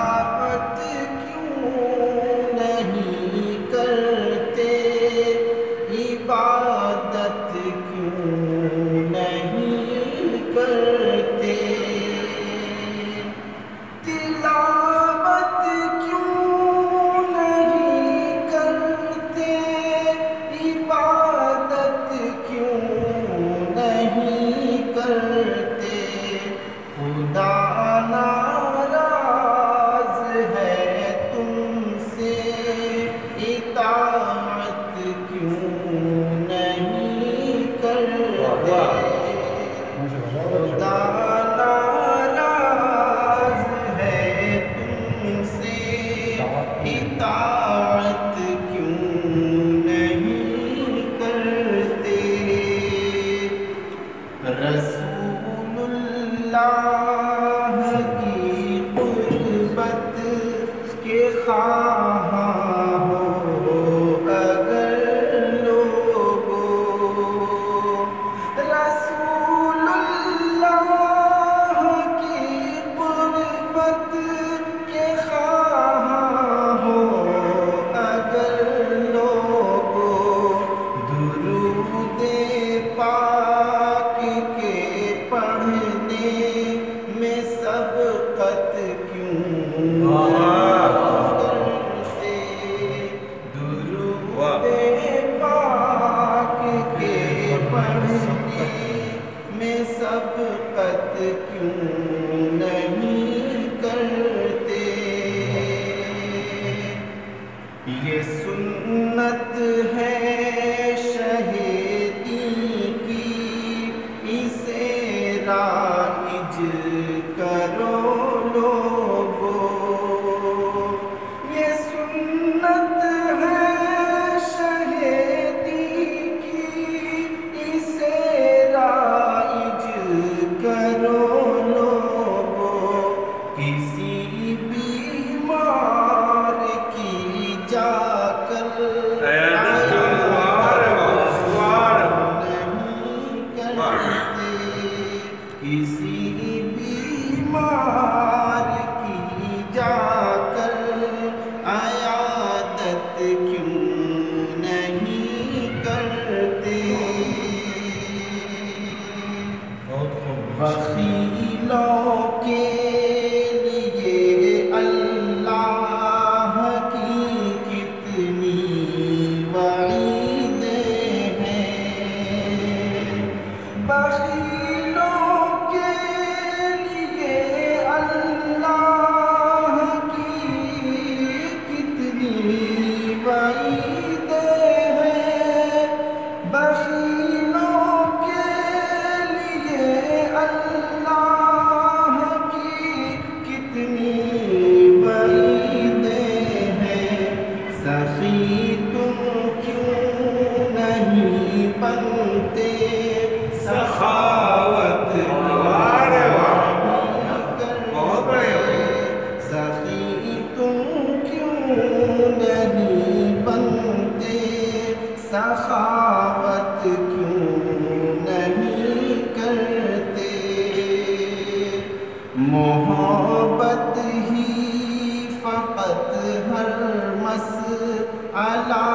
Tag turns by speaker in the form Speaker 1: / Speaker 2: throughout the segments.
Speaker 1: تلاوت کیوں نہیں کرتے، عبادت کیوں نہیں کرتے، تلاوت کیوں نہیں کرتے، عبادت کیوں نہیں کرتے، خدا ناراض ہے تم سے، اطاعت کیوں نہیں کرتے، خدا ناراض ہے تم سے، اطاعت کیوں نہیں کرتے، رسول اللہ کی قربت کے خواہاں ہو اگر لوگوں، رسول اللہ کی قربت کے خواہاں ہو اگر لوگوں، درود پاک کے پڑھنے میں سبقت کیوں کرتے، درود پاک کے پڑھنے میں سبقت کیوں نہیں کرتے، یہ سنت ہے رائج کرو لوگوں، یہ سنت ہے شہیدی کی، اسے رائج کرو لوگوں، کسی بیمار کی جا کر کسی بیمار کی جا کر عیادت کیوں نہیں کرتے، بخیلوں کے لیے اللہ کی کتنی وعیدیں ہیں، بخیلوں کے لیے اللہ کی کتنی وعیدیں ہیں، بخیلوں کے لیے اللہ کی کتنی وعیدیں ہیں، سخی تم کیوں نہیں بنتے، سخاوت سخی تم کیوں نہیں بنتے، سخاوت کیوں نہیں کرتے، محبت ہی فقط ہر مسئلہ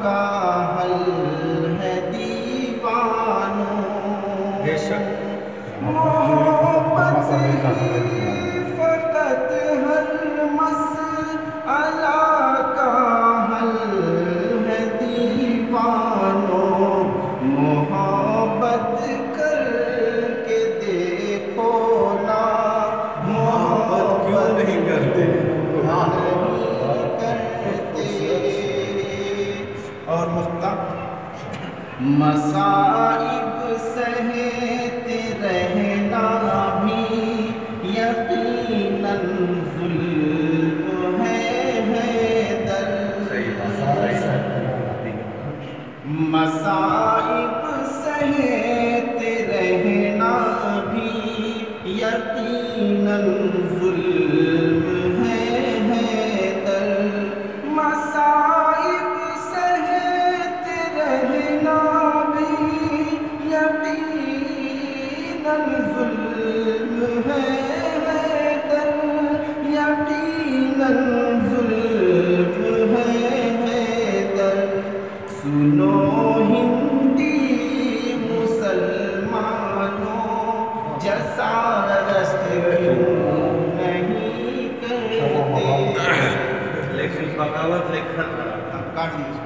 Speaker 1: کا حل ہے دیوانوں، محبت ہی فقط ہر مسئلہ کا حل ہے دیوانوں، محبت کر کے دیکھو نا، محبت کیوں نہیں کرتے، اور مصائب سہتے رہنا بھی یقیناً ظلم ہے حیدر، مصائب سہتے رہنا بھی یقیناً ظلم ہے حیدر، مصائب سہتے رہنا بھی یقیناً ظلم ہے حیدر، یقیناً برداشت کیوں نہیں کرتے؟
Speaker 2: لیکن بغاوت لکھن
Speaker 1: کاٹ لیجیے.